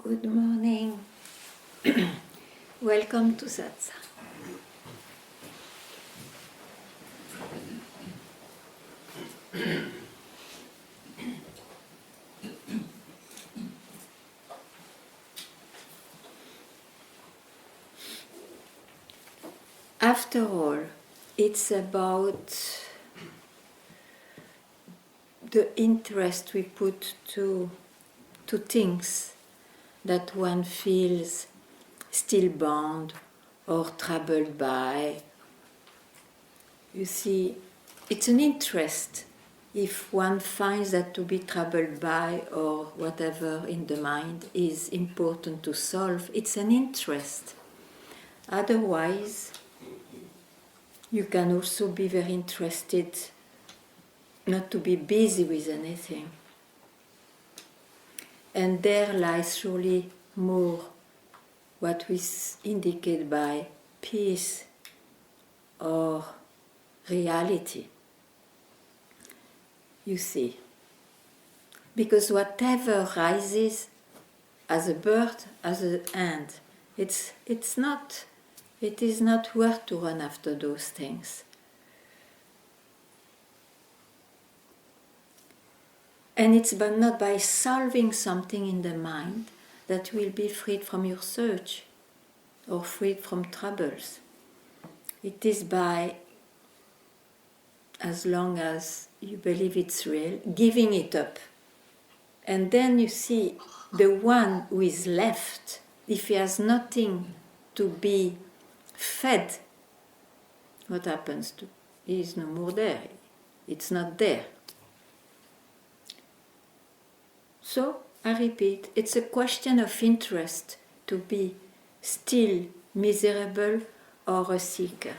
Good morning. Welcome to Satsang. After all, it's about the interest we put to things that one feels still bound or troubled by. You see, it's an interest if one finds that to be troubled by or whatever in the mind is important to solve. It's an interest. Otherwise, you can also be very interested not to be busy with anything. And there lies surely more what we indicate by peace or reality. You see, because whatever rises as a bird, as an ant, it is not worth to run after those things. And it's not by solving something in the mind that will be freed from your search or freed from troubles. It is by, as long as you believe it's real, giving it up. And then you see the one who is left, if he has nothing to be fed, what happens to? He is no more there. It's not there. So, I repeat, it's a question of interest to be still miserable or a seeker.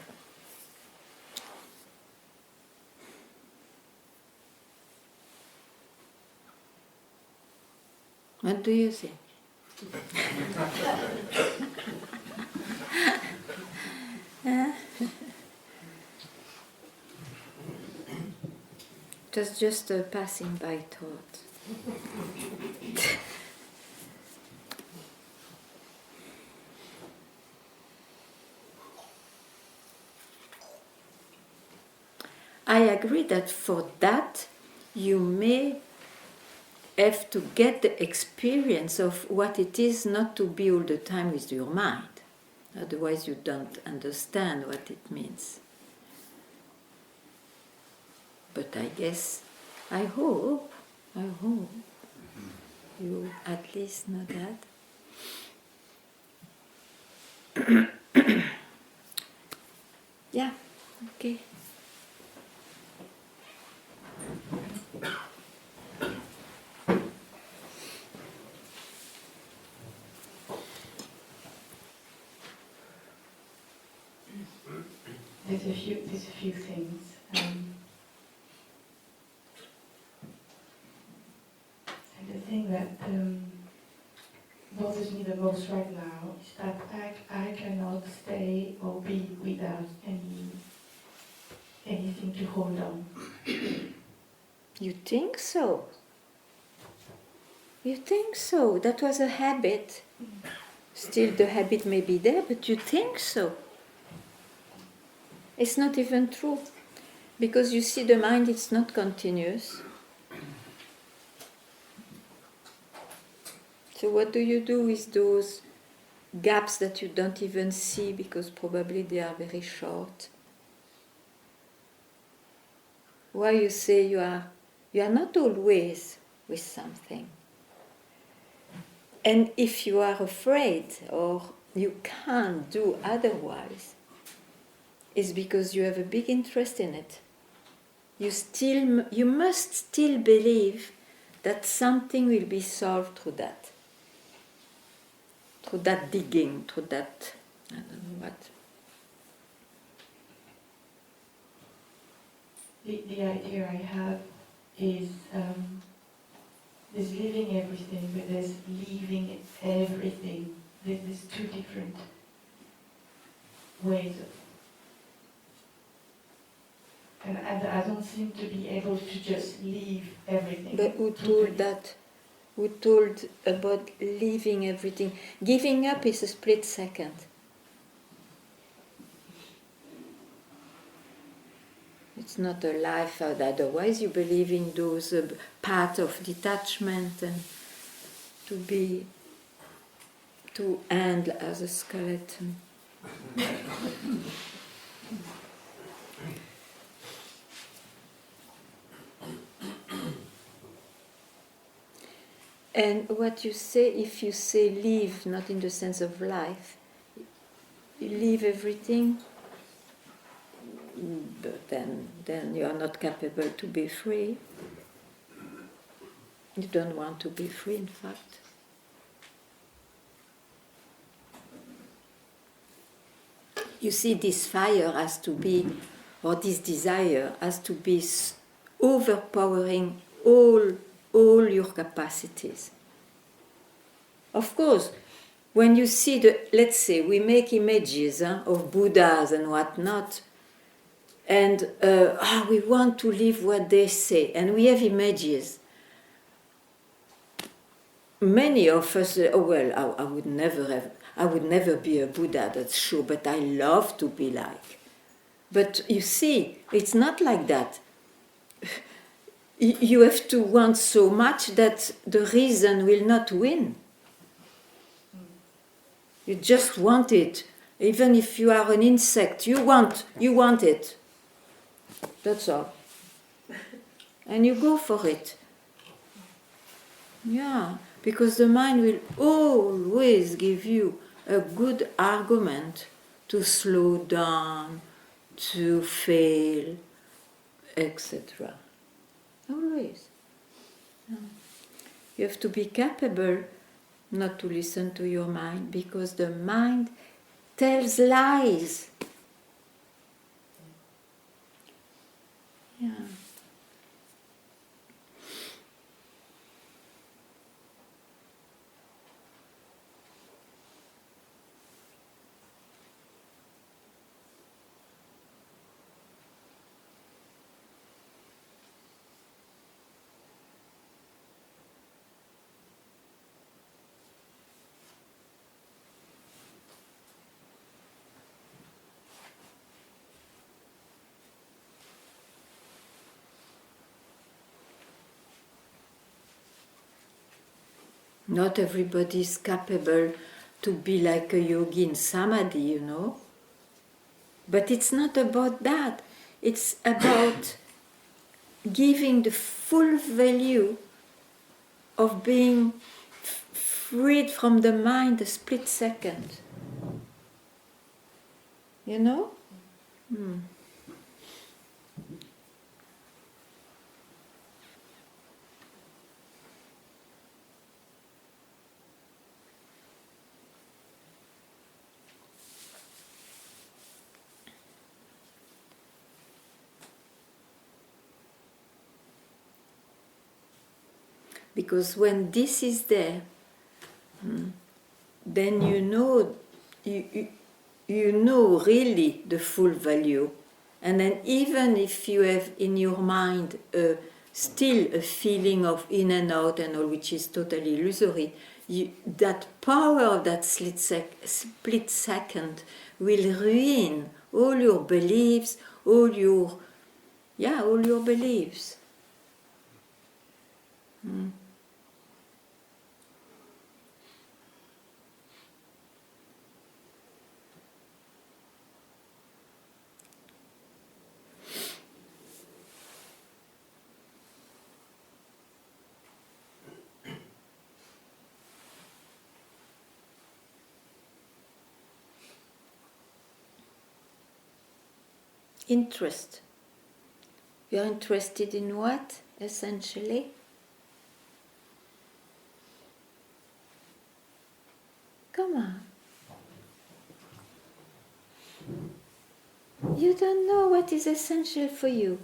What do you think? Just a passing by thought. I agree that for that you may have to get the experience of what it is not to be all the time with your mind. Otherwise you don't understand what it means. But I guess, I hope you at least know that. Yeah, okay. There's a few things. And the thing that bothers me the most right now is that I cannot stay or be without anything to hold on. You think so? You think so? That was a habit. Still the habit may be there, but you think so. It's not even true. Because you see the mind, it's not continuous. So what do you do with those gaps that you don't even see because probably they are very short? Why you say you are not always with something. And if you are afraid or you can't do otherwise, it's because you have a big interest in it. You must still believe that something will be solved through that digging, through that, I don't know what. The idea I have is there's living everything, but there's leaving everything. There's two different ways of. And I don't seem to be able to just leave everything. But who told that? who told about leaving everything. Giving up is a split second. It's not a life, otherwise you believe in those paths of detachment and to end as a skeleton. And what you say, if you say leave, not in the sense of life, you leave everything, but then you are not capable to be free. You don't want to be free, in fact. You see, this fire has to be, or this desire has to be overpowering all your capacities. Of course, when you see let's say we make images of Buddhas and whatnot, and we want to live what they say, and we have images. Many of us, I would never be a Buddha, that's sure, but I love to be like. But you see, it's not like that. You have to want so much that the reason will not win. You just want it. Even if you are an insect, you want it. That's all. And you go for it. Yeah, because the mind will always give you a good argument to slow down, to fail, etc. Always. Yeah. You have to be capable not to listen to your mind, because the mind tells lies. Yeah. Not everybody is capable to be like a yogi in samadhi, you know. But it's not about that. It's about giving the full value of being freed from the mind a split second. You know? Because when this is there, then you know really the full value. And then even if you have in your mind still a feeling of in and out and all, which is totally illusory, that power of that split second will ruin all your beliefs, all your beliefs. Interest. You are interested in what, essentially? Come on. You don't know what is essential for you.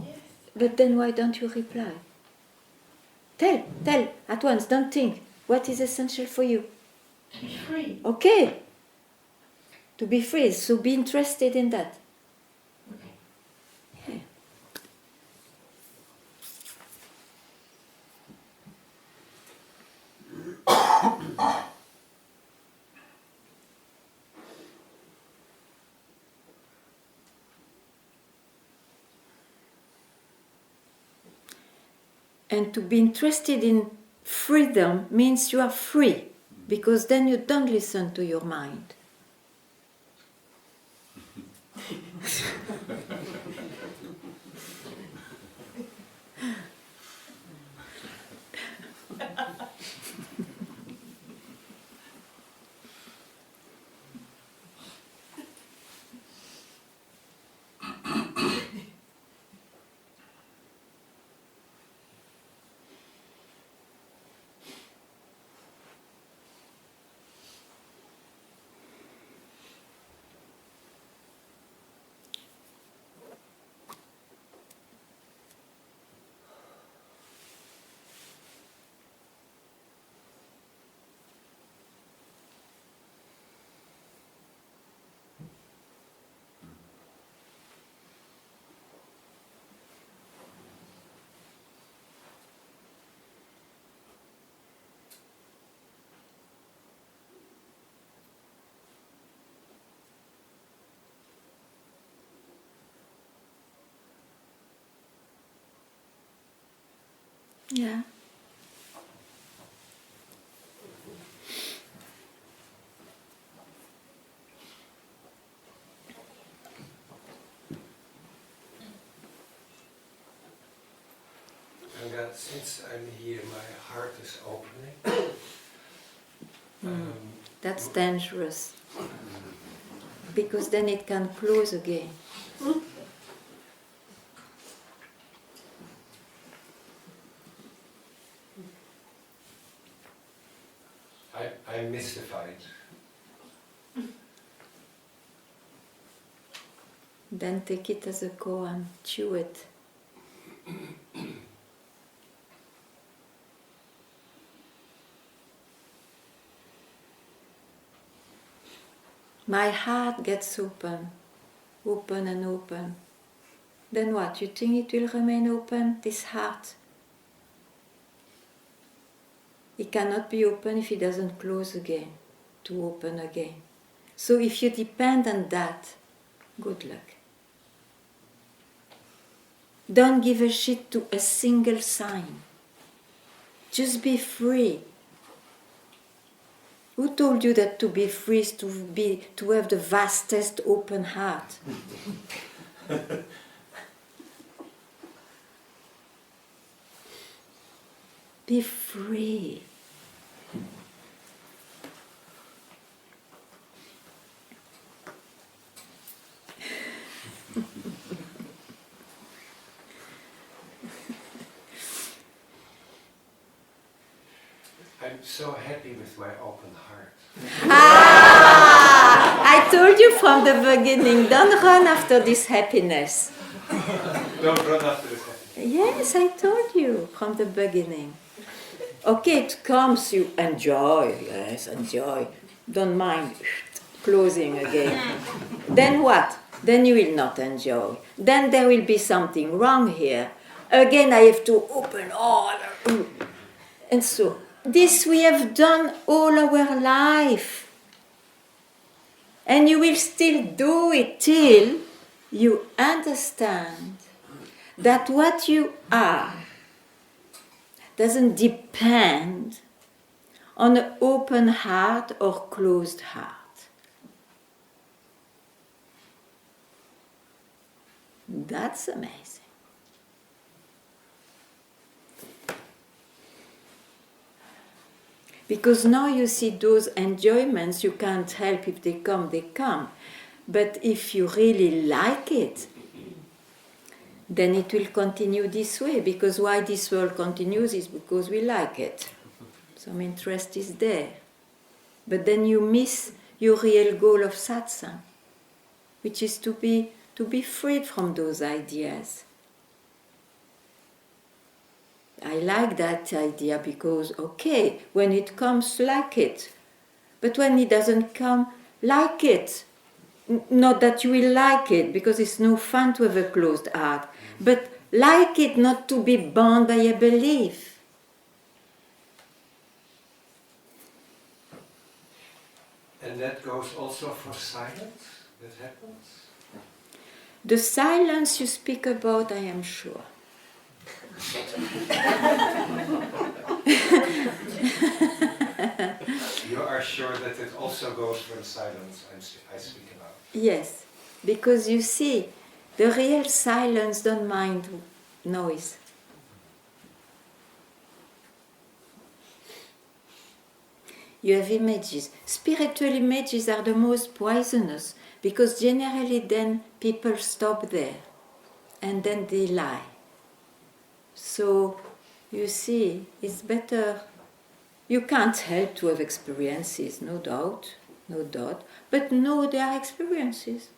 Yes. But then why don't you reply? Tell, at once, don't think. What is essential for you? To be free. Okay. To be free, so be interested in that. Okay. Yeah. And to be interested in freedom means you are free, because then you don't listen to your mind. Yeah. And since I'm here, my heart is opening. That's dangerous, because then it can close again. I'm mystified. Then take it as a koan, chew it. My heart gets open, open and open. Then what? You think it will remain open, this heart? It cannot be open if it doesn't close again, to open again. So if you depend on that, good luck. Don't give a shit to a single sign. Just be free. Who told you that to be free is to have the vastest open heart? Be free. I'm so happy with my open heart. I told you from the beginning, don't run after this happiness. Don't run after this. Yes, I told you from the beginning. Okay, it comes, you enjoy, yes, enjoy. Don't mind closing again. Then what? Then you will not enjoy. Then there will be something wrong here. Again, I have to open all. And so, this we have done all our life. And you will still do it till you understand that what you are doesn't depend on an open heart or closed heart. That's amazing. Because now you see those enjoyments, you can't help if they come, they come. But if you really like it, then it will continue this way. Because why this world continues is because we like it. Some interest is there. But then you miss your real goal of satsang, which is to be freed from those ideas. I like that idea because, okay, when it comes, like it. But when it doesn't come, like it. Not that you will like it, because it's no fun to have a closed heart. But like it, not to be bound by a belief. And that goes also for silence? That happens? The silence you speak about, I am sure. You are sure that it also goes for the silence I speak about? Yes, because you see, the real silence don't mind noise. You have images. Spiritual images are the most poisonous because generally then people stop there and then they lie. So you see, it's better. You can't help to have experiences, no doubt, but no, they are experiences.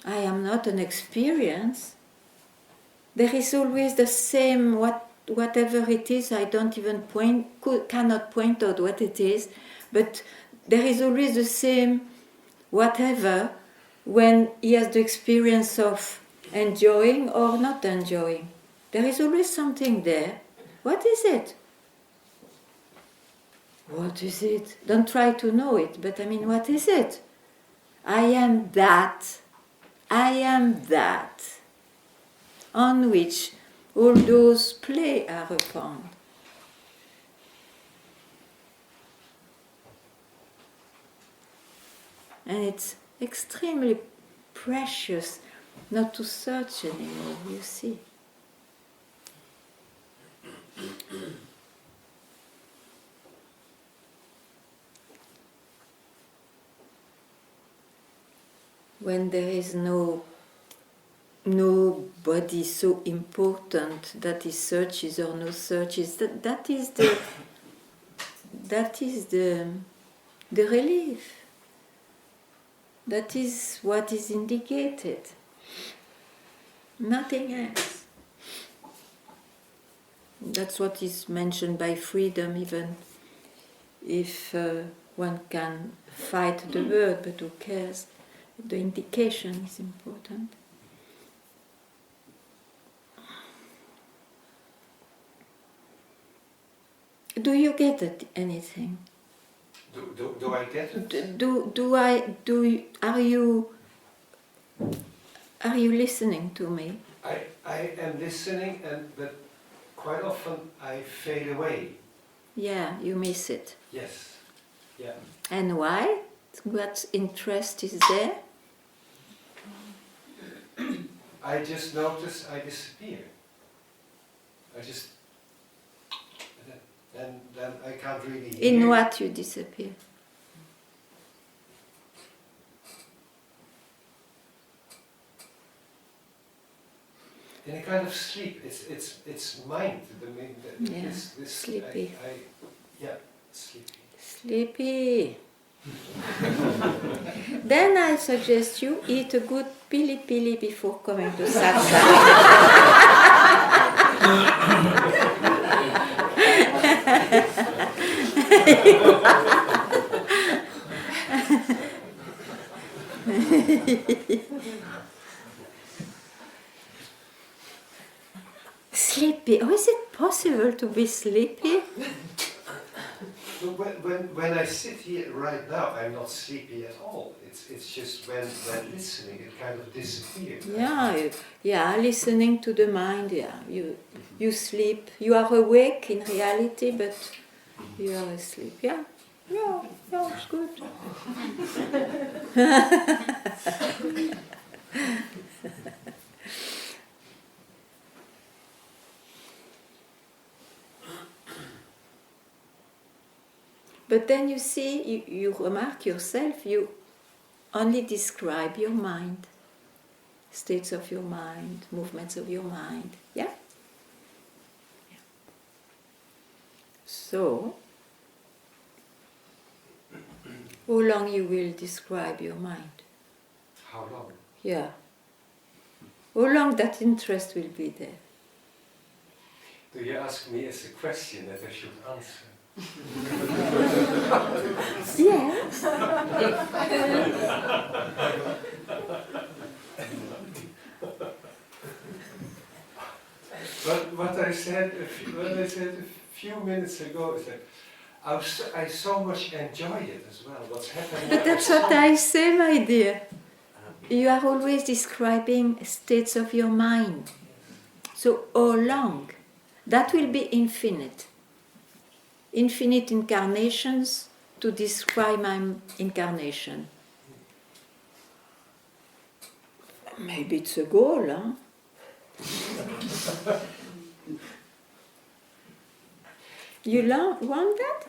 I am not an experience. There is always the same, whatever it is, I don't even cannot point out what it is, but there is always the same whatever when he has the experience of enjoying or not enjoying. There is always something there. What is it? What is it? Don't try to know it, but I mean, what is it? I am that. I am that. On which all those play are upon. And it's extremely precious not to search anymore, you see. When there is nobody so important that he searches or no searches, that is the relief. That is what is indicated. Nothing else. That's what is mentioned by freedom, even if one can fight the word, but who cares? The indication is important. Do you get it, anything? Do I get it? Are you listening to me? I am listening, but quite often I fade away. Yeah, you miss it. Yes. Yeah. And why? What interest is there? I just notice I disappear. Then I can't really hear. In what you disappear? In a kind of sleep. It's mind. Yeah, sleepy. Yeah, sleepy. Sleepy. Then I suggest you eat a good pili before coming to satsang. Sleepy. Oh, is it possible to be sleepy? When I sit here right now, I'm not sleepy at all. It's just when listening, it kind of disappears. Yeah, listening to the mind. Yeah, you sleep. You are awake in reality, but you are asleep. Yeah, it's good. But then you see, you remark yourself, you only describe your mind, states of your mind, movements of your mind. Yeah? So, how long you will describe your mind? How long? Yeah. How long that interest will be there? Do you ask me as a question that I should answer? Yes. But what I said a few minutes ago is that I so much enjoy it as well. What's happening? But that's what I say, my dear. You are always describing states of your mind. So how long? That will be infinite. Infinite incarnations to describe my incarnation. Maybe it's a goal, huh? You want that?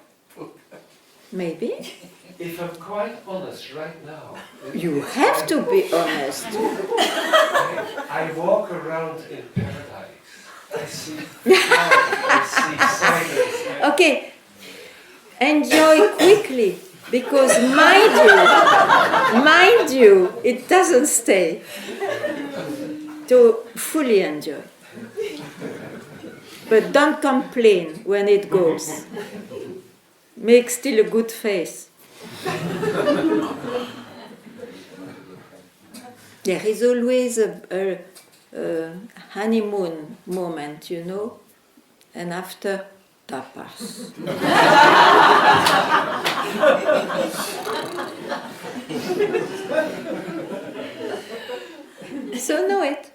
Maybe. If I'm quite honest right now, You have to be honest. I walk around in paradise. I see flowers, I see silence. Okay, enjoy quickly, because mind you, it doesn't stay. To fully enjoy. But don't complain when it goes. Make still a good face. There is always a honeymoon moment, you know, and after tapas. So know it.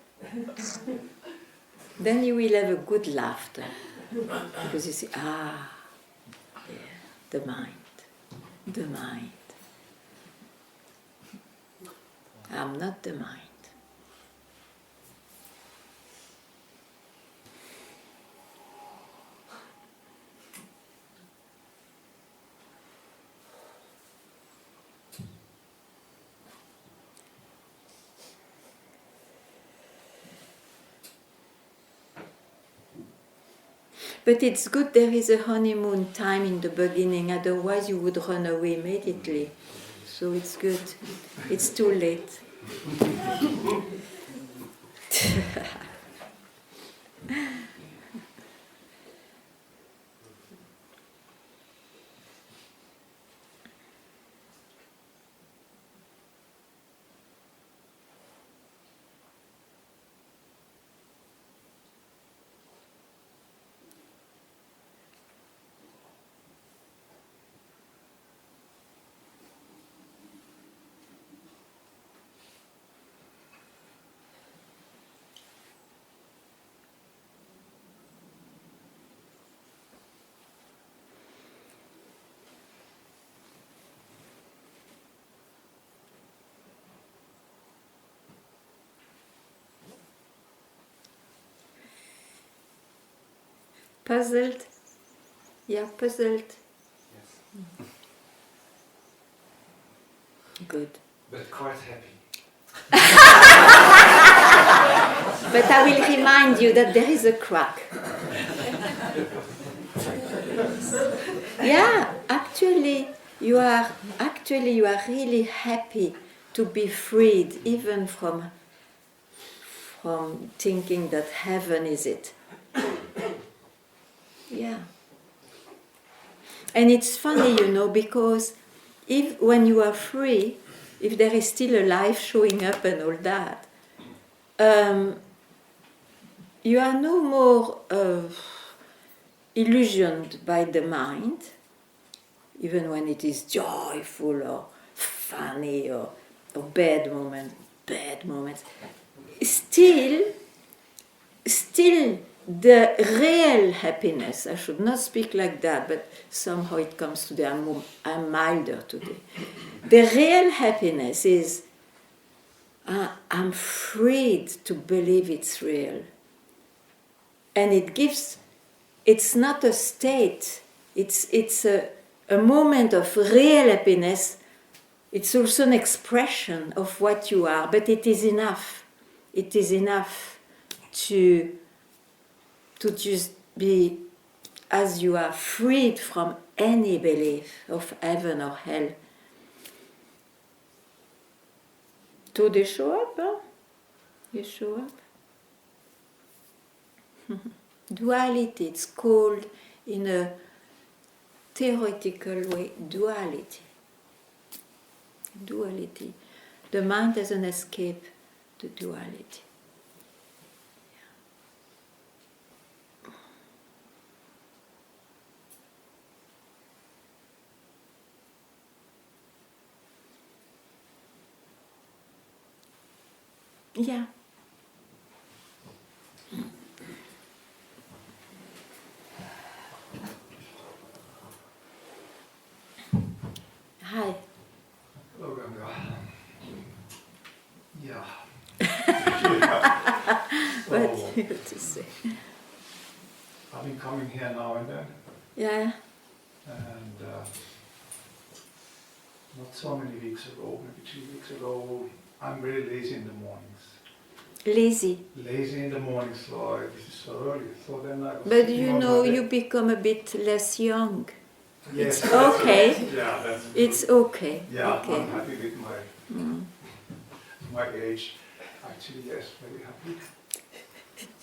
Then you will have a good laughter. Because you see, yeah, the mind. I'm not the mind. But it's good there is a honeymoon time in the beginning, otherwise you would run away immediately. So it's good. It's too late. Puzzled? Yeah, puzzled. Yes. Good. But quite happy. But I will remind you that there is a crack. Yeah, actually you are really happy to be freed even from thinking that heaven is it. Yeah. And it's funny, you know, because when you are free, if there is still a life showing up and all that, you are no more illusioned by the mind, even when it is joyful or funny or bad moments. Still the real happiness, I should not speak like that, but somehow it comes today, I'm milder today. The real happiness is I'm freed to believe it's real. And it's not a state, it's a moment of real happiness. It's also an expression of what you are, but it is enough. It is enough to just be as you are, freed from any belief of heaven or hell. Do they show up? Huh? You show up? Duality, it's called in a theoretical way, duality. Duality. The mind doesn't escape the duality. Yeah. Hi. Hello, Ganga. Yeah. What So, do you have to say? I've been coming here now and then, Yeah. and not so many weeks ago, maybe 2 weeks ago, I'm very lazy in the mornings. Lazy. Lazy in the mornings, so this is so early. So then I was But sitting you on know, my you bed. become a bit less young. Yes, It's that's okay. right. Yeah, that's true. It's okay. Yeah, Okay. I'm happy with Mm. my age. Actually, yes, very happy.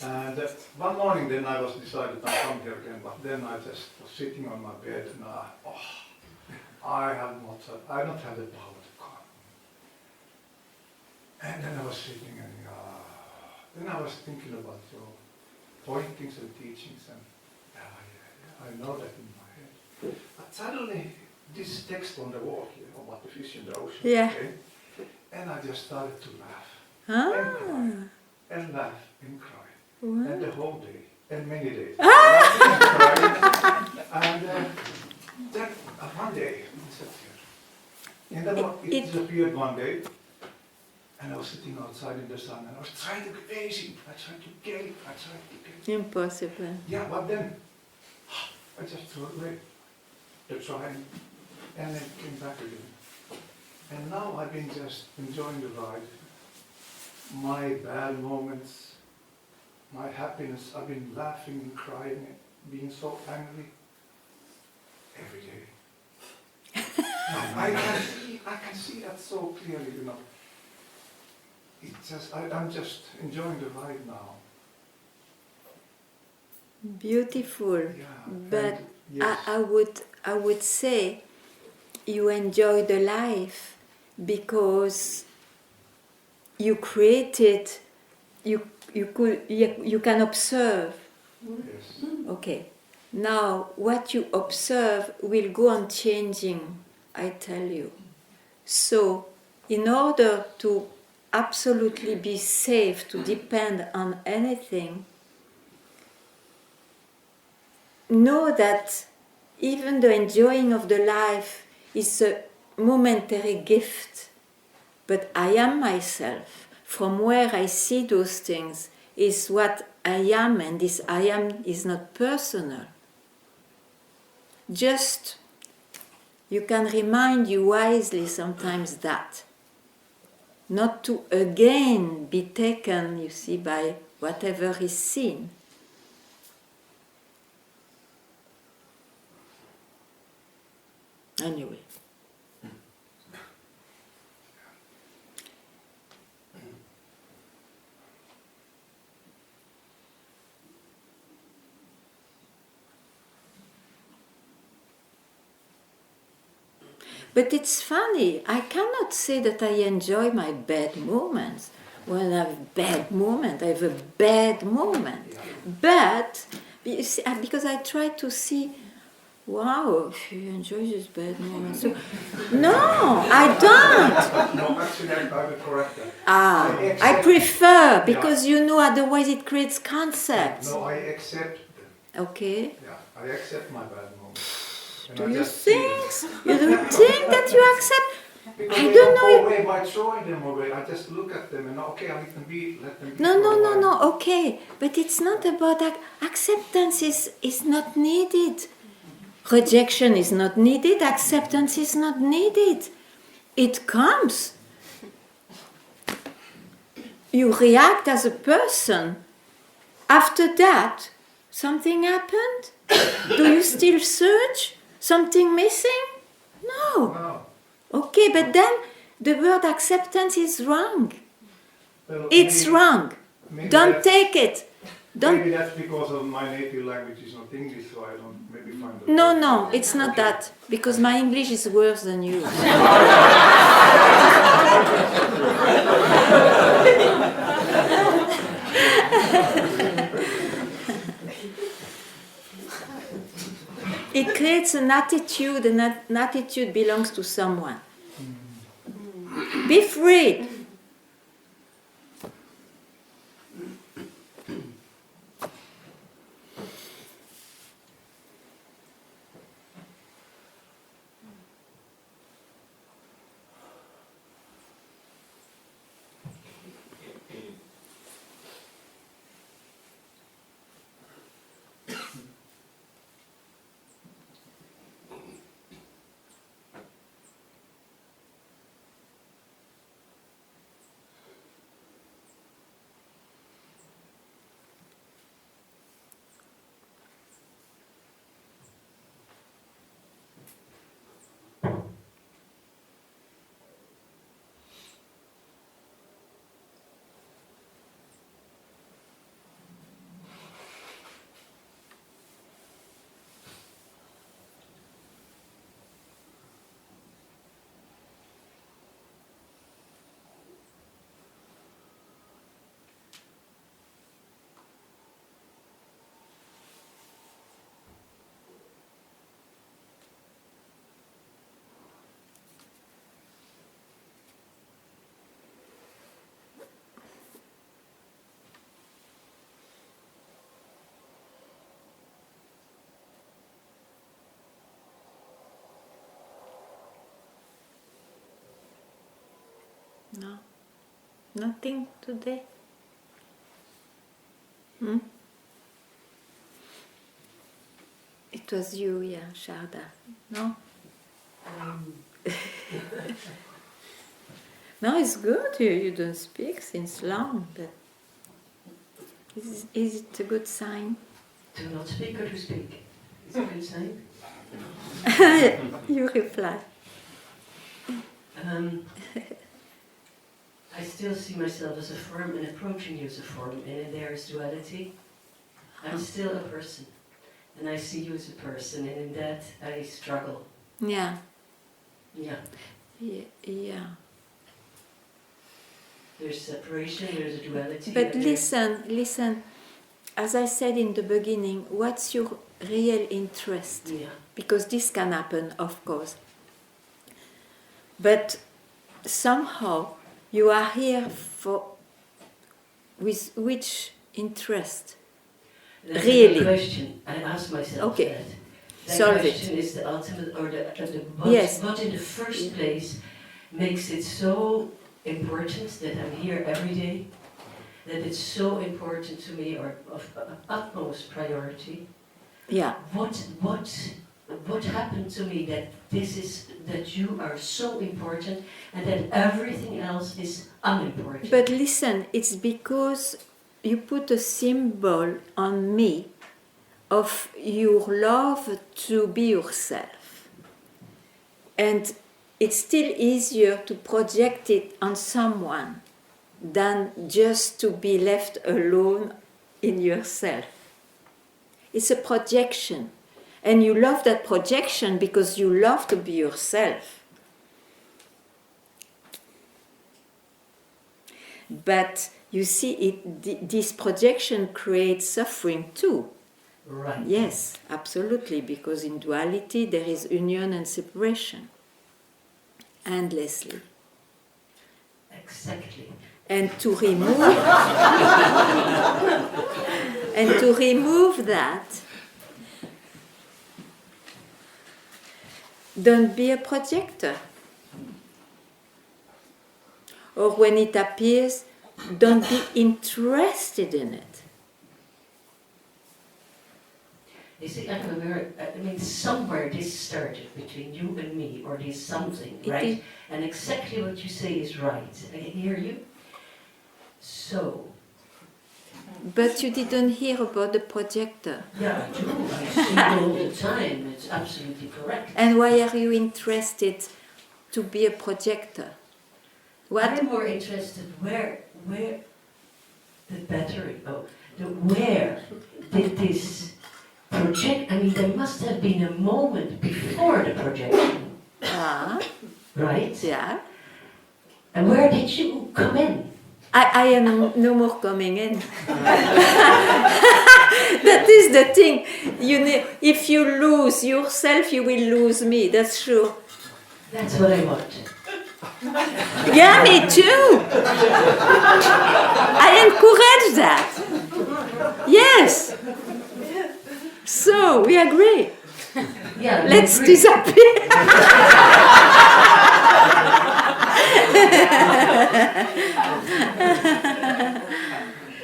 And one morning then I was decided to come here again, but then I just was sitting on my bed and I don't have the power to come. And then I was sitting and then I was thinking about your pointings and teachings and I know that in my head. But suddenly this text on the wall here about the fish in the ocean Yeah. came, and I just started to laugh Ah. and cry and laugh and cry. Wow. And the whole day, and many days. And then one day, it disappeared. And then it disappeared one day, and I was sitting outside in the sun, and I was trying to face it. I tried to get it. Impossible. Yeah, but then I just threw away the trying, and it came back again. And now I've been just enjoying the ride. My bad moments, my happiness, I've been laughing and crying, being so angry every day. I can see that so clearly, you know. It's just, I'm just enjoying the ride now. Beautiful. Yeah, But and yes. I would say you enjoy the life because you created, you can observe. Yes. Okay. Now what you observe will go on changing, I tell you. So in order to absolutely be safe, to depend on anything, know that even the enjoying of the life is a momentary gift, but I am myself. From where I see those things is what I am, and this I am is not personal. Just, you can remind you wisely sometimes that. Not to again be taken, you see, by whatever is seen. Anyway. But it's funny, I cannot say that I enjoy my bad moments. When I have a bad moment, I have a bad moment. But, you see, because I try to see, wow, you enjoy this bad moment. So, no, I don't. No, actually, I will correct that. I prefer, because you know, otherwise it creates concepts. No, I accept them. Okay. Yeah, I accept my bad moments. And Do I you just see them. think? You don't think that you accept? Because I they don't don't know. go away by throwing them away. I just look at them and okay, I let them be. No, for no, a no, while. no, okay. But it's not about that. Acceptance is not needed. Rejection is not needed. Acceptance is not needed. It comes. You react as a person. After that, something happened? Do you still search? Something missing? No. No. Okay, but then the word acceptance is wrong. Well, It's wrong. maybe Don't that's- take it. Don't. Maybe that's because of my native language is not English, so I don't maybe find the No, word. no, it's not that. Because my English is worse than yours. It creates an attitude, and that attitude belongs to someone. Be free. No? Nothing today? It was you, yeah, Sharda. No? No, it's good. You don't speak since long, but is it a good sign? To not speak or to speak? It's a good sign. You reply. I still see myself as a form and approaching you as a form, and in there is duality. I'm still a person, and I see you as a person, and in that I struggle. Yeah. Yeah. Yeah. There's separation, there's a duality. But and listen. As I said in the beginning, what's your real interest? Yeah. Because this can happen, of course. But somehow you are here with which interest? That's Really? a good question. I ask myself Okay. that. That Solve question it. is the ultimate, or the Yes. what in the first place makes it so important that I'm here every day, that it's so important to me, or of utmost priority. Yeah. What happened to me that you are so important and that everything else is unimportant? But listen, it's because you put a symbol on me of your love to be yourself. And it's still easier to project it on someone than just to be left alone in yourself. It's a projection. And you love that projection because you love to be yourself. But you see, this projection creates suffering too. Right. Yes, absolutely, because in duality there is union and separation. Endlessly. Exactly. And to remove that, don't be a projector. Or when it appears, don't be interested in it. You see, I mean, somewhere this started between you and me, or there's something, right? And exactly what you say is right. I hear you. So. But you didn't hear about the projector. Yeah, I do. I see it all the time. It's absolutely correct. And why are you interested to be a projector? What? I'm more interested where the battery, where did this project, I mean, there must have been a moment before the projection. Right? Yeah. And where did you come in? I am no more coming in. That is the thing. If you lose yourself, you will lose me. That's true. That's what I want. Yeah, me too. I encourage that. Yes. So we agree. Yeah. Let's disappear.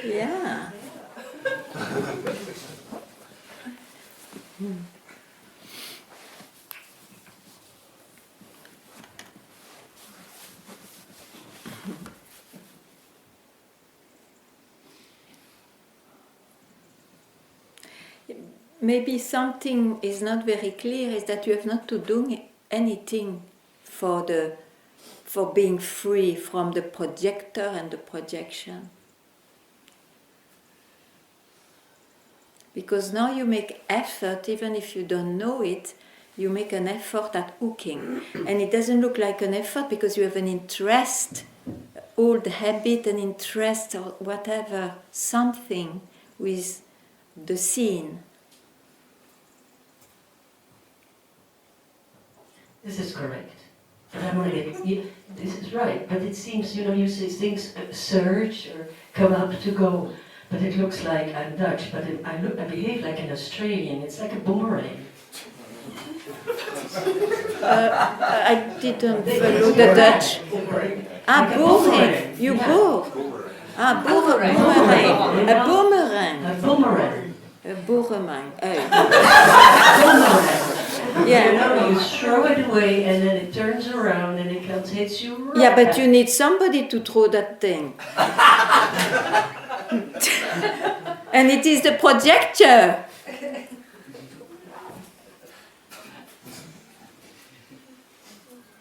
Yeah. Maybe something is not very clear is that you have not to do anything for being free from the projector and the projection. Because now you make effort, even if you don't know it, you make an effort at hooking. And it doesn't look like an effort because you have an interest, old habit, an interest or whatever, something with the scene. This is correct. But I want to get, this is right, but it seems, you say things surge or come up to go, but it looks like I'm Dutch, but I behave like an Australian. It's like a boomerang. I didn't follow the Dutch. Ah, Like a boring. boomerang. You Yeah. bore. Ah, boomerang. Boomerang. A boomerang. A boomerang. A boomerang. Boomerang. You Yeah. know, you throw it away and then it turns around and it comes hits you right Yeah, but back. you need somebody to throw that thing. And it is the projector.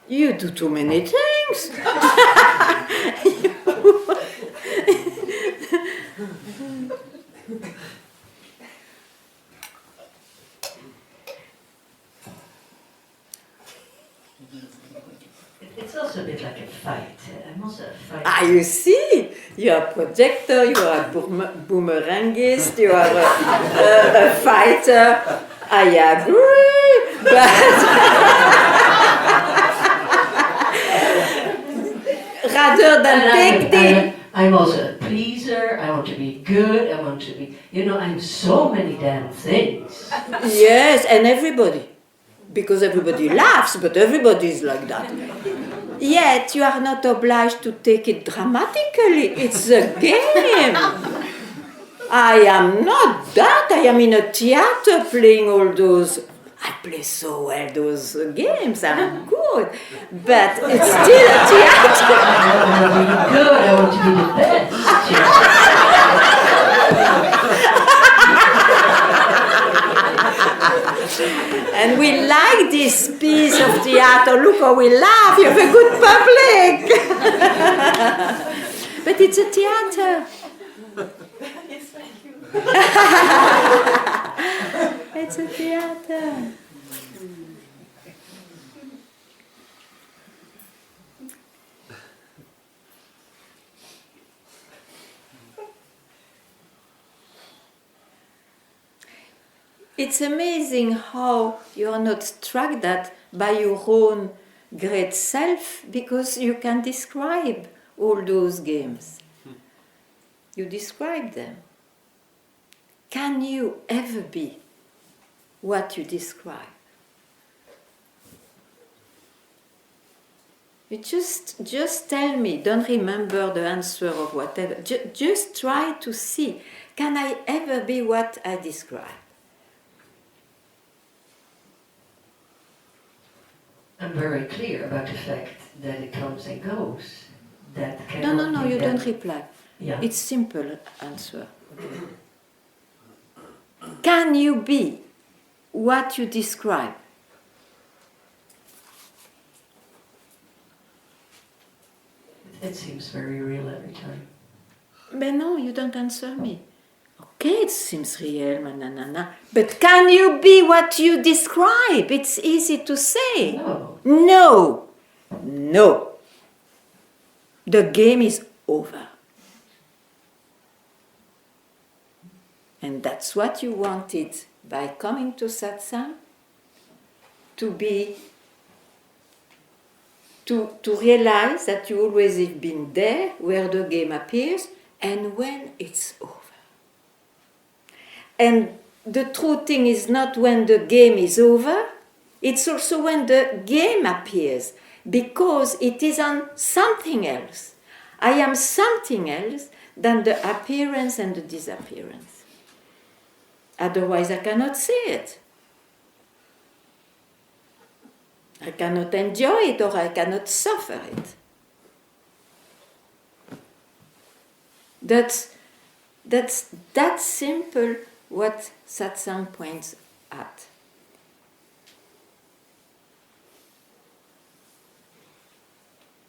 You do too many things. It's also a bit like a fight. I'm also a fight. Ah, you see, you are a projector, you are a boomerangist, you are a fighter. I agree, but rather than take the... I'm also a pleaser. I want to be good. I want to be, I'm so many damn things. Yes, and everybody. Because everybody laughs, but everybody is like that. Yet you are not obliged to take it dramatically. It's a game. I am not that. I am in a theater playing all those. I play so well those games. I'm good, but it's still a theater. I want to be good. I want to be the best. And we like this piece of theater. Look how we laugh. You have a good public. But it's a theater. It's a theater. It's amazing how you are not struck that by your own great self, because you can describe all those games. You describe them. Can you ever be what you describe? You just tell me, don't remember the answer or whatever. Just try to see, can I ever be what I describe? I'm very clear about the fact that it comes and goes. That No, cannot be you that. don't reply. Yeah. It's simple answer. Can you be what you describe? It seems very real every time. But no, you don't answer me. Okay, it seems real, but can you be what you describe? It's easy to say. No. No. No. The game is over. And that's what you wanted by coming to satsang, to realize that you always have been there where the game appears and when it's over. And the true thing is not when the game is over, it's also when the game appears, because it is on something else. I am something else than the appearance and the disappearance. Otherwise, I cannot see it. I cannot enjoy it, or I cannot suffer it. That's that simple what satsang points at.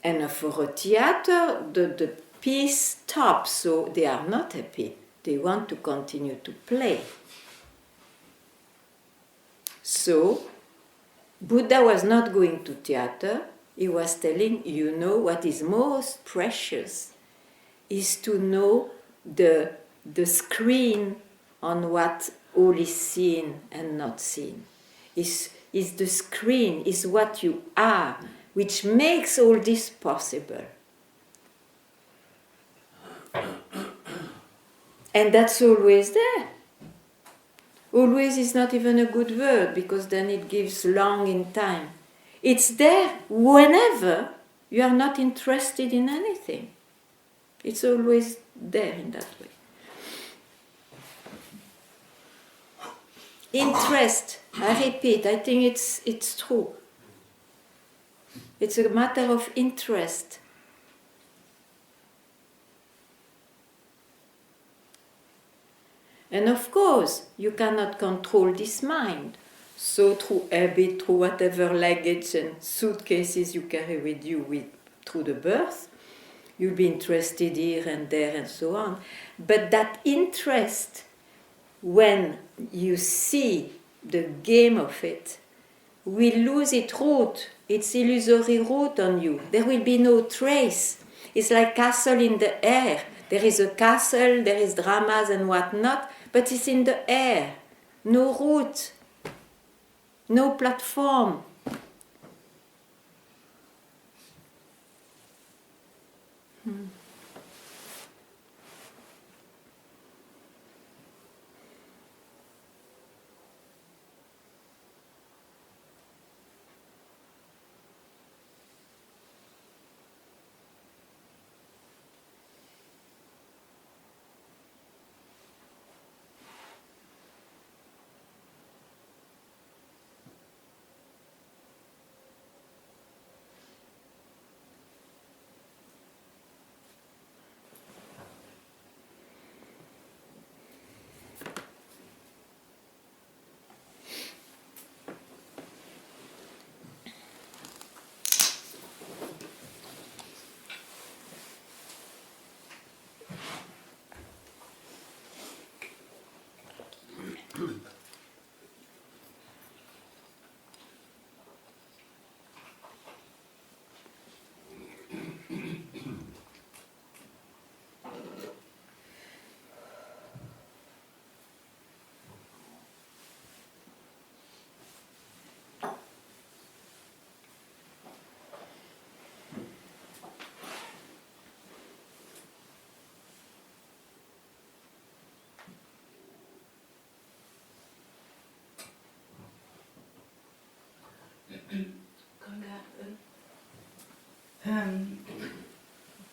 And for a theater, the piece stops, so they are not happy. They want to continue to play. So, Buddha was not going to theater. He was telling, what is most precious is to know the screen on what all is seen and not seen. Is the screen, is what you are, which makes all this possible. And that's always there. Always is not even a good word, because then it gives long in time. It's there whenever you are not interested in anything. It's always there in that way. Interest, I repeat, I think it's true. It's a matter of interest. And of course, you cannot control this mind. So through habit, through whatever luggage and suitcases you carry with you through the birth, you'll be interested here and there and so on. But that interest, when you see the game of it, will lose its root, its illusory root on you. There will be no trace. It's like castle in the air. There is a castle, there is dramas and whatnot, but it's in the air. No root, no platform.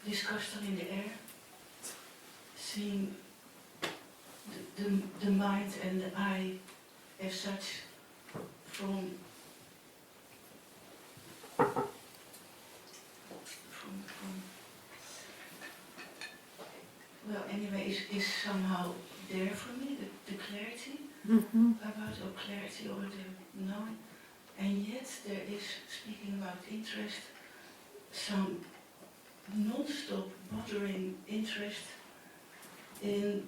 This crystal in the air, seeing the mind and the I as such from well, anyway, is somehow there for me, the clarity about, or clarity or the knowing, and yet there is, speaking about interest, some non-stop bothering interest in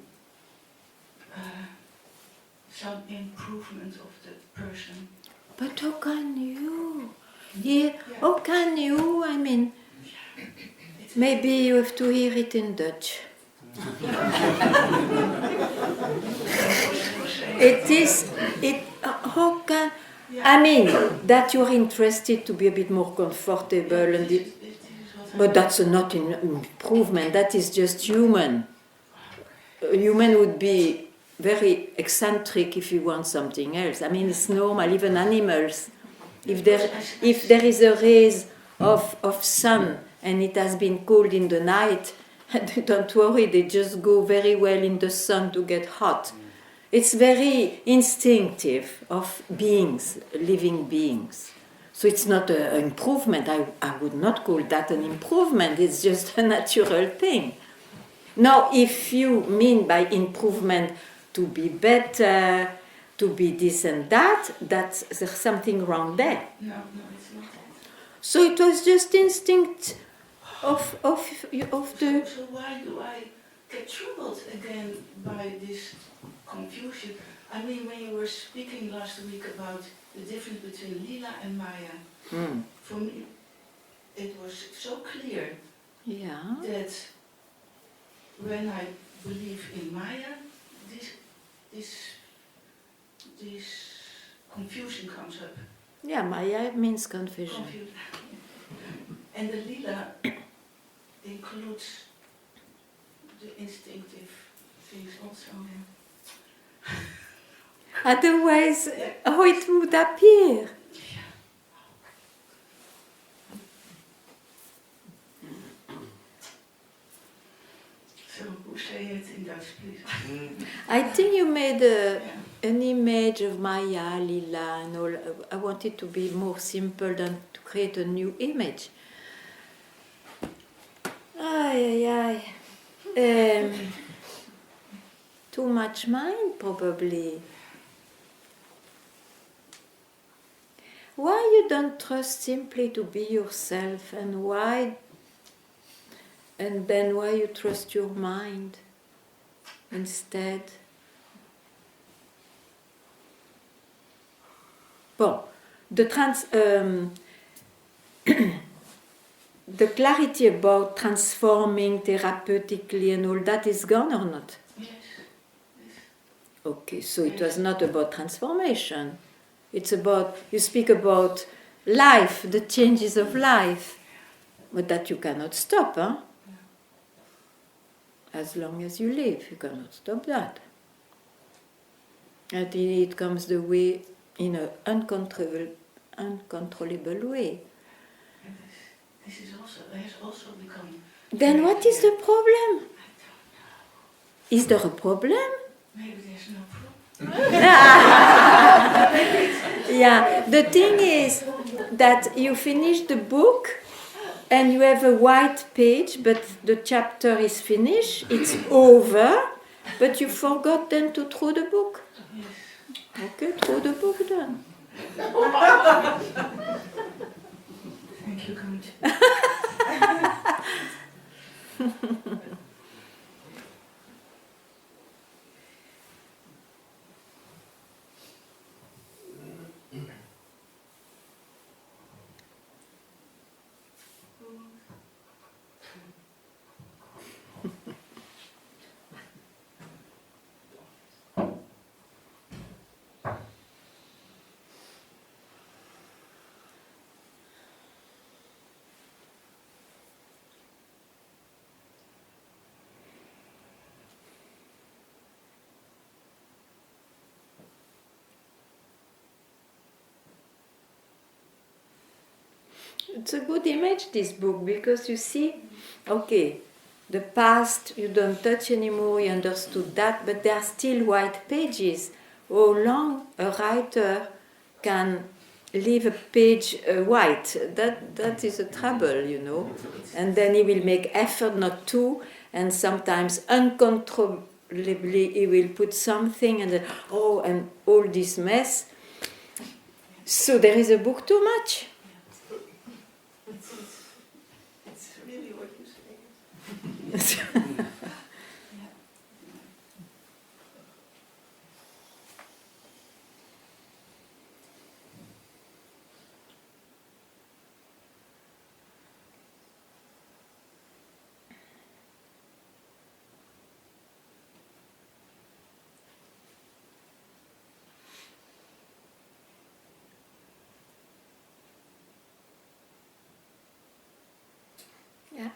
some improvement of the person. But how can you? Yeah, how can you? I mean, maybe you have to hear it in Dutch. How can, I mean, that you're interested to be a bit more comfortable, but that's not an improvement, that is just human. A human would be very eccentric if you want something else. I mean, it's normal, even animals. If there is a rays of sun and it has been cold in the night, don't worry, they just go very well in the sun to get hot. It's very instinctive of beings, living beings. So it's not an improvement. I would not call that an improvement. It's just a natural thing. Now, if you mean by improvement to be better, to be this and that, there's something wrong there. No, it's not that. So it was just instinct of the... So why do I get troubled again by this confusion? I mean, when you were speaking last week about the difference between Lila and Maya, for me it was so clear that when I believe in Maya, this confusion comes up. Yeah, Maya means confusion. And the Lila includes the instinctive things also. Otherwise, how it would appear? Dutch, please. I think you made an image of Maya, Lila, and all. I wanted to be more simple than to create a new image. Ay, ay, ay. Too much mind, probably. Why you don't trust simply to be yourself, and why? And then why you trust your mind instead? Bon, the clarity about transforming therapeutically and all that is gone or not? Yes. Okay, so it was not about transformation. It's about, you speak about life, the changes of life, but that you cannot stop, huh? As long as you live, you cannot stop that. And it comes the way in an uncontrollable way. And this is also has also become. Then what is the problem? I don't know. Is there a problem? Maybe there's no problem. Yeah, the thing is that you finish the book and you have a white page, but the chapter is finished, it's over, but you forgot then to throw the book. Okay, throw the book then. Thank you, Coach. It's a good image, this book, because you see, okay, the past you don't touch anymore, you understood that, but there are still white pages. How long a writer can leave a page white? That is a trouble, you know. And then he will make effort not to, and sometimes uncontrollably he will put something, and then, oh, and all this mess. So there is a book too much. It's really what you say. Yeah.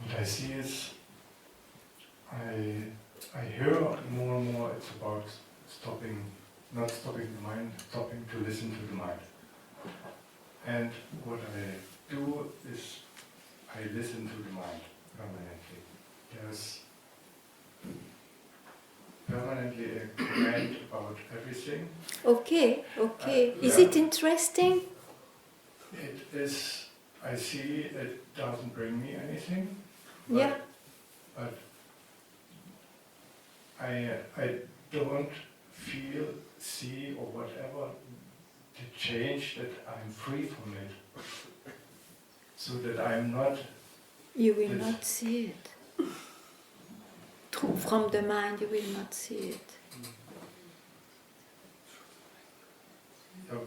What I see is, I hear more and more it's about stopping, not stopping the mind, stopping to listen to the mind. And what I do is I listen to the mind permanently. There's permanently a command about everything. Okay. Is it interesting? It is, I see it doesn't bring me anything. But, Yeah. But I don't feel, see, or whatever the change that I'm free from it. So that I'm not. You will not see it. From the mind, you will not see it.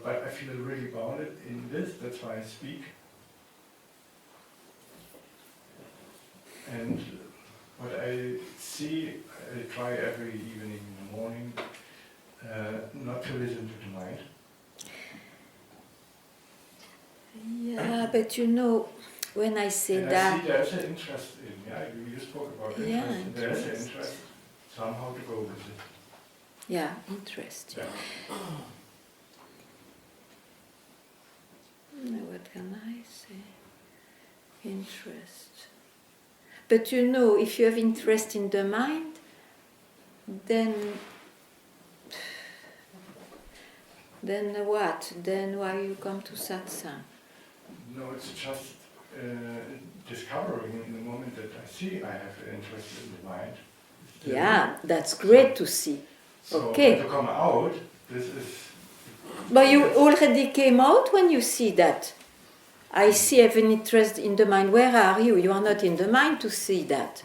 But I feel really bounded in this, that's why I speak. And what I see, I try every evening in the morning not to listen to the mind. Yeah, but you know, when I say And that... I see there's an interest in, you spoke about interest, Yeah, and there's an interest. interest somehow to go with it. Yeah, interest. Yeah. What can I say? Interest. But you know, if you have interest in the mind, then what? Then why you come to satsang? No, it's just discovering in the moment that I see I have interest in the mind. Yeah, that's great to see. So Okay. to come out, this is. But you already came out when you see that. I see I have an interest in the mind. Where are you? You are not in the mind to see that.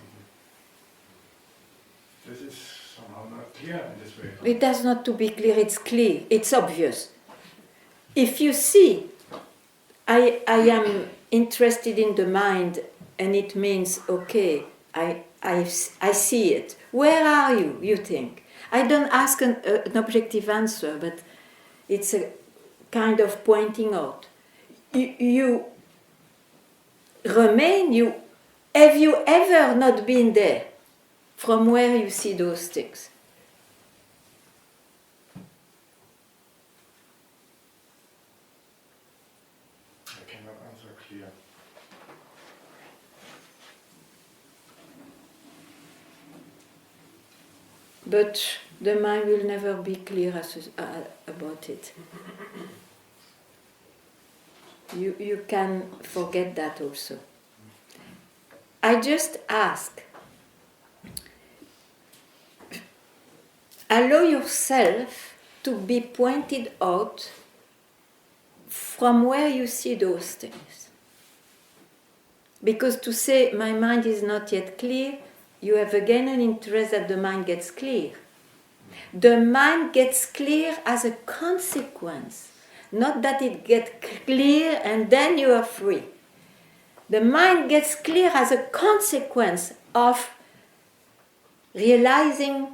This is somehow not clear in this way. It has not to be clear, it's clear, it's obvious. If you see, I am interested in the mind, and it means, okay, I see it. Where are you, you think? I don't ask an objective answer, but it's a kind of pointing out. You remain, have you ever not been there from where you see those things? I cannot answer clear. But the mind will never be clear about it. You can forget that also. I just ask, allow yourself to be pointed out from where you see those things. Because to say, my mind is not yet clear, you have again an interest that the mind gets clear. The mind gets clear as a consequence, not that it gets clear and then you are free. The mind gets clear as a consequence of realizing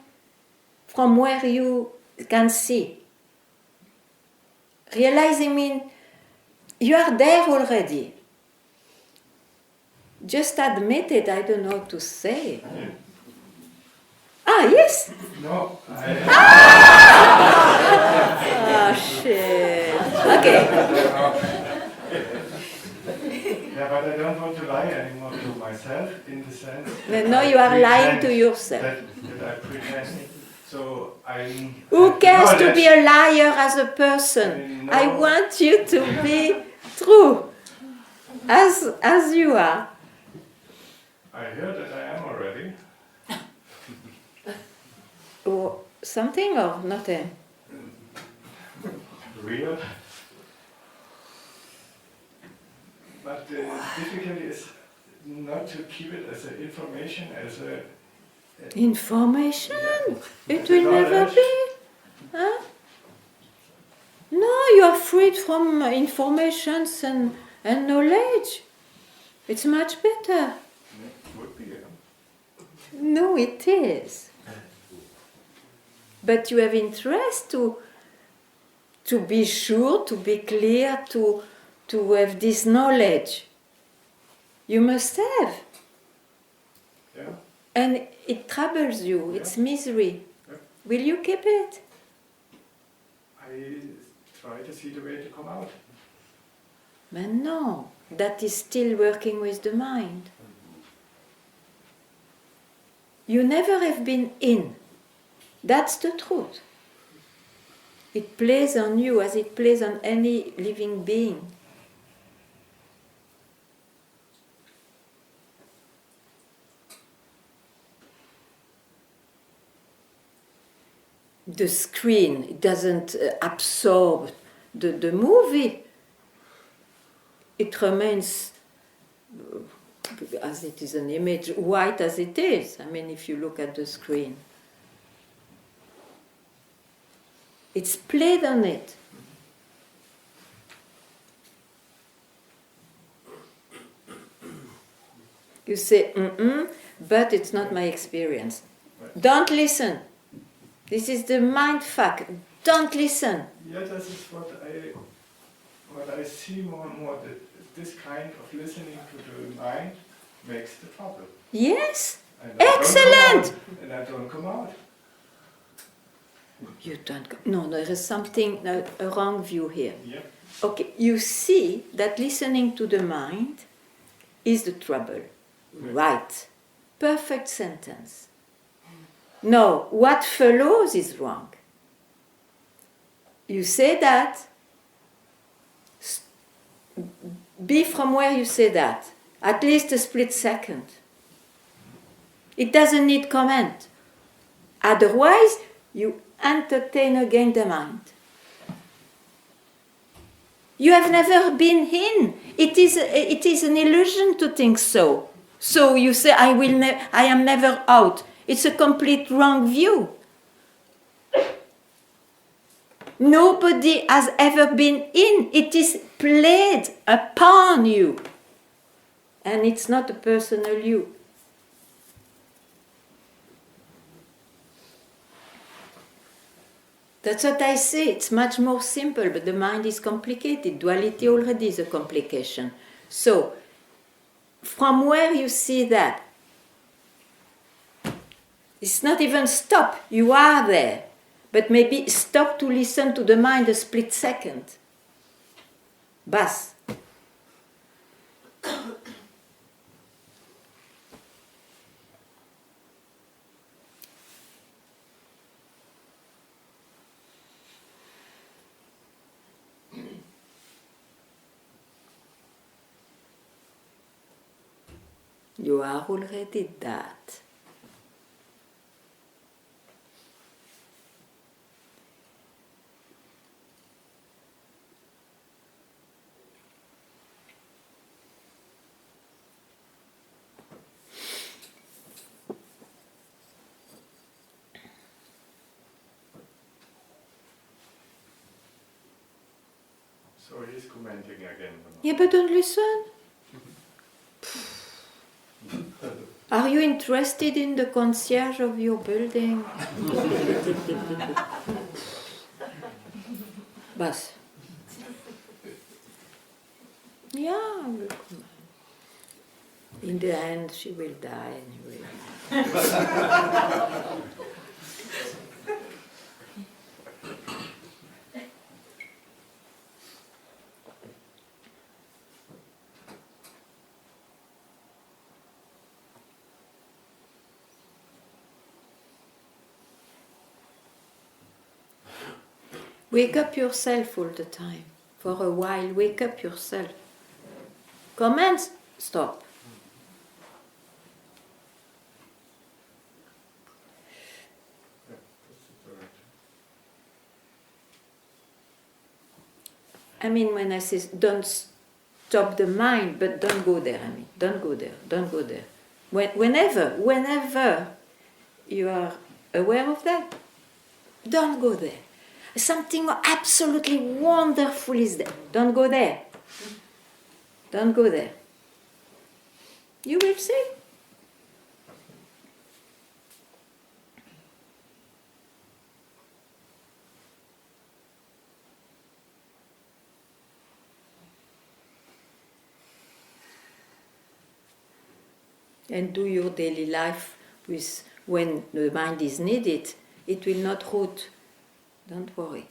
from where you can see. Realizing means you are there already. Just admit it, I don't know what to say. Ah, yes? No, Ah, shit. Okay. Yeah, but I don't want to lie anymore to myself in the sense. No, you are lying to yourself. That I pretend. So I'm. Who cares to be a liar as a person? I want you to be true, as you are. I heard that I am already. Or something or nothing? Real. But the difficulty is not to keep it as an information, as a. Information? Yeah. It will never be. Huh? No, you are freed from informations and knowledge. It's much better. Would be, yeah. No, it is. But you have interest to be sure, to be clear, to have this knowledge. You must have. Yeah. And it troubles you, it's misery. Yeah. Will you keep it? I try to see the way to come out. But no, that is still working with the mind. You never have been in. That's the truth. It plays on you as it plays on any living being. The screen, it doesn't absorb the movie. It remains, as it is an image, white as it is. I mean, if you look at the screen. It's played on it. You say, but it's not my experience. Don't listen. This is the mind fuck. Don't listen. Yeah, this is what I see more and more, that this kind of listening to the mind makes the problem. Yes. And I Excellent. and I don't come out. You don't go. No, there is something, a wrong view here. Yeah. Okay, you see that listening to the mind is the trouble. Right. Perfect sentence. No, what follows is wrong. You say that, be from where you say that, at least a split second. It doesn't need comment. Otherwise, you entertain again the mind. You have never been in. It is an illusion to think so. So you say, I am never out. It's a complete wrong view. Nobody has ever been in. It is played upon you. And it's not a personal you. That's what I say. It's much more simple, but the mind is complicated. Duality already is a complication. So, from where you see that, it's not even stop. You are there. But maybe stop to listen to the mind a split second. Bas. You are already that. So he's commenting again. Yeah, but don't listen. Are you interested in the concierge of your building? Bas. Yeah, look. In the end, she will die anyway. Wake up yourself all the time. For a while, wake up yourself. Comments, stop. I mean, when I say don't stop the mind, but don't go there, I mean, don't go there, don't go there. Whenever you are aware of that, don't go there. Something absolutely wonderful is there. Don't go there. Don't go there. You will see. And do your daily life with when the mind is needed. It will not root. Don't worry.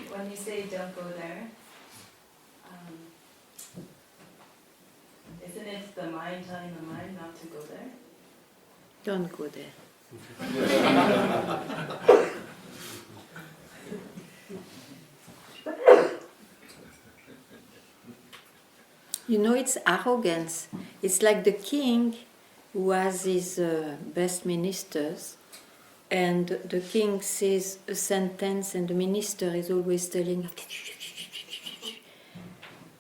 When you say don't go there, isn't it if the mind telling the mind not to go there? Don't go there. You know, it's arrogance. It's like the king who has his best ministers, and the king says a sentence and the minister is always telling.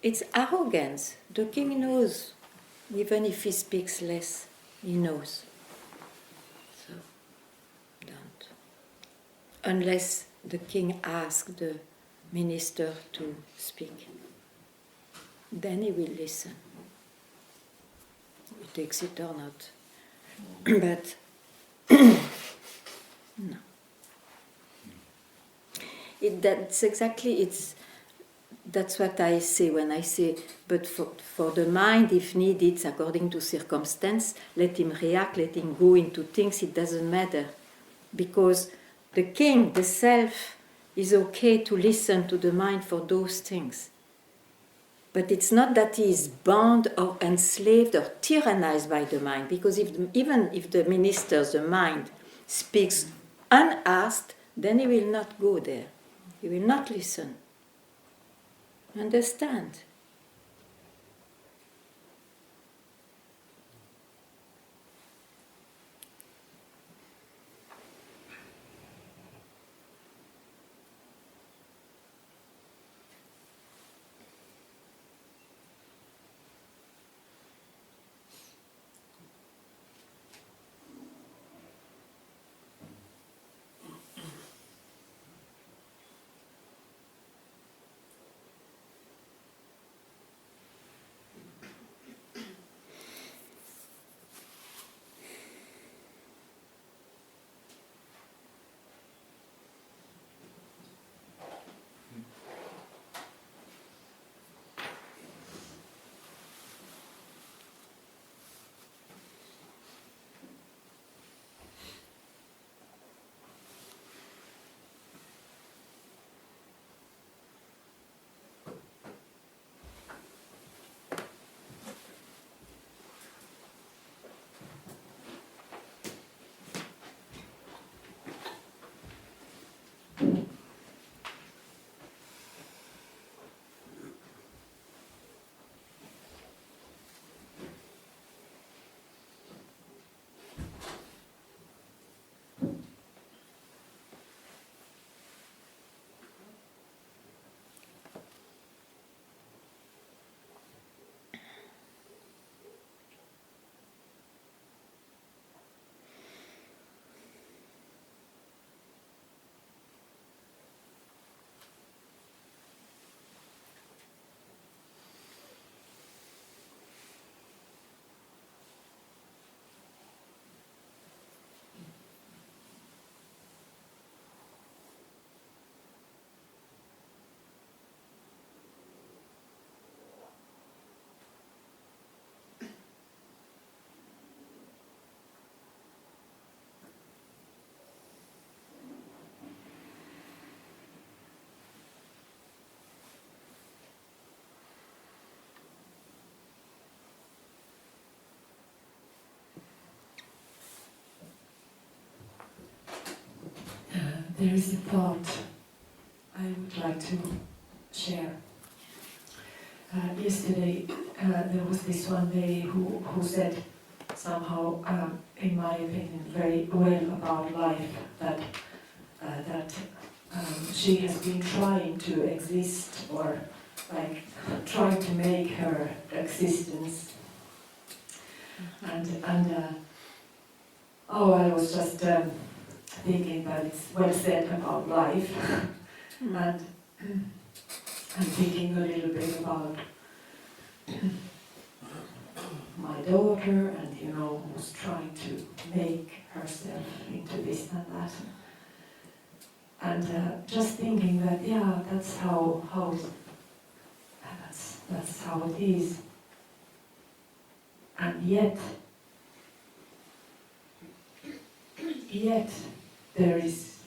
It's arrogance. The king knows, even if he speaks less, he knows. So, don't. Unless the king asks the minister to speak. Then he will listen. He takes it or not. But no. That's what I say when I say, but for the mind, if needed, according to circumstance, let him react, let him go into things, it doesn't matter. Because the king, the self, is okay to listen to the mind for those things. But it's not that he is bound or enslaved or tyrannized by the mind, because even if the minister, the mind, speaks unasked, then he will not go there. He will not listen. Understand? There is a thought I would like to share. Yesterday, there was this one lady who said somehow, in my opinion, very well about life, that she has been trying to exist, or like trying to make her existence. And I was just thinking that it's well said about life, and I'm thinking a little bit about my daughter, and who's trying to make herself into this and that, and just thinking that that's how that's how it is, and yet there is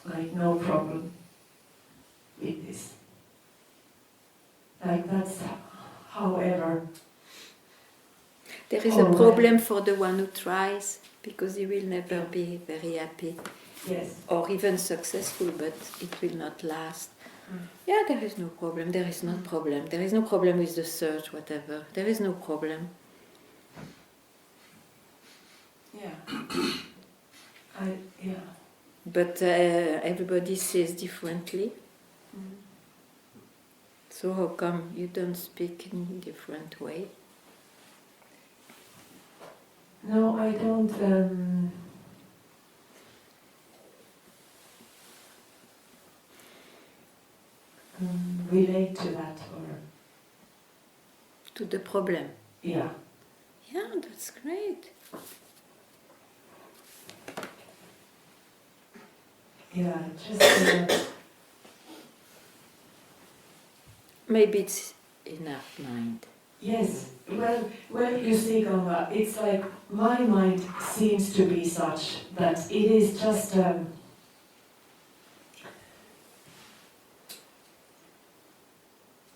like no problem with this. Like that's however There is a All problem for the one who tries, because he will never Yeah. be very happy Yes. or even successful, but it will not last. Yeah, there is no problem. There is no problem. There is no problem with the search, whatever. There is no problem. Yeah. Yeah. But everybody says differently. So how come you don't speak in a different way? No, I don't. Relate to that, or To the problem. yeah. Yeah, that's great. Yeah, just Maybe it's in our mind. yes. Well, you see, Ganga, it's like my mind seems to be such that it is just.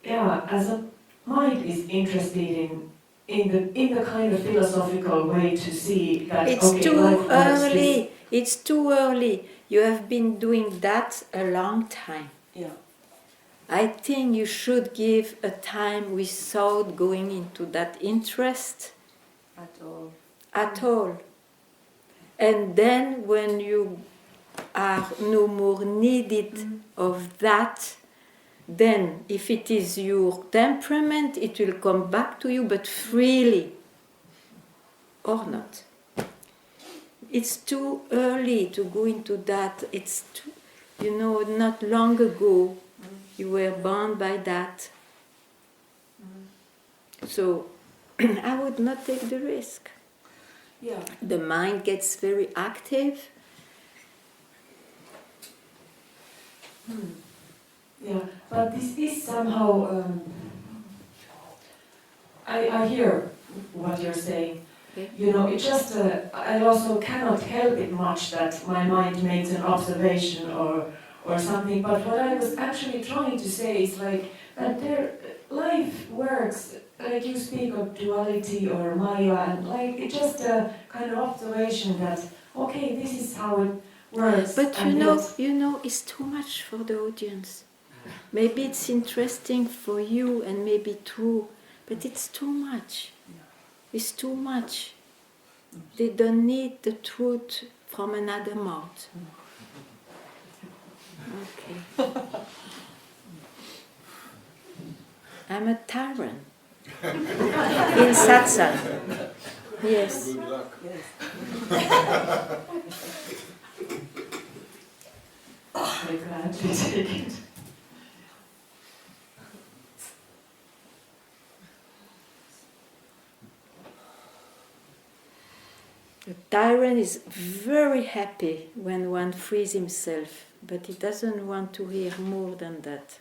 Yeah, as a mind is interested in the kind of philosophical way to see that It's okay, too life works this. early. It's too early. You have been doing that a long time. Yeah. I think you should give a time without going into that interest At all. at all. And then when you are no more needed of that, then if it is your temperament, it will come back to you, but freely or not. It's too early to go into that. It's too, not long ago you were bound by that. So I would not take the risk. Yeah. The mind gets very active. Yeah, but this is somehow. I hear what you're saying. Okay. It just. I also cannot help it much that my mind makes an observation or something. But what I was actually trying to say is like that life works. Like you speak of duality or Maya, and like it's just a kind of observation that okay, this is how it works. But and yet- it's too much for the audience. Maybe it's interesting for you and maybe true, but it's too much. It's too much. They don't need the truth from another mouth. Okay. I'm a tyrant. In satsang. Yes. Good luck. I gladly take it. The tyrant is very happy when one frees himself, but he doesn't want to hear more than that.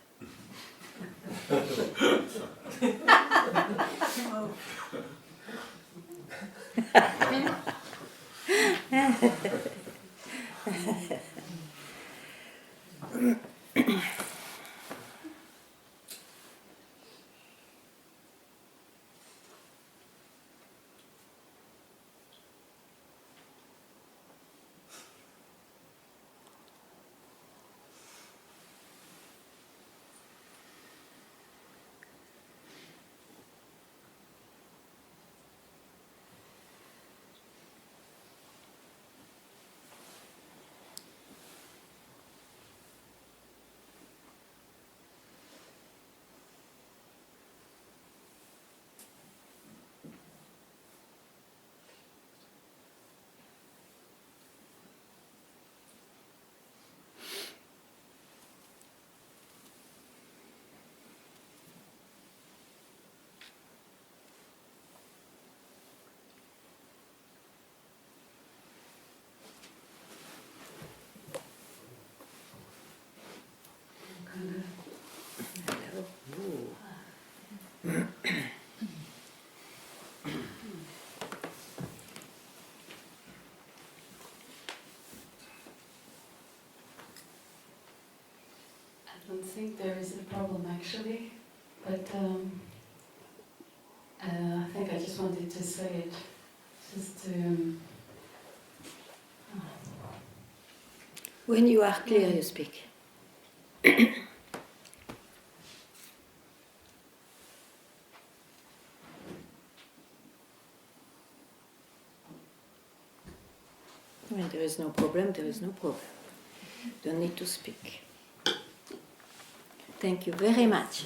I don't think there is a problem actually, but I think I just wanted to say it, just to... When you are clear, you speak. When there is no problem, there is no problem. Don't need to speak. Thank you very much.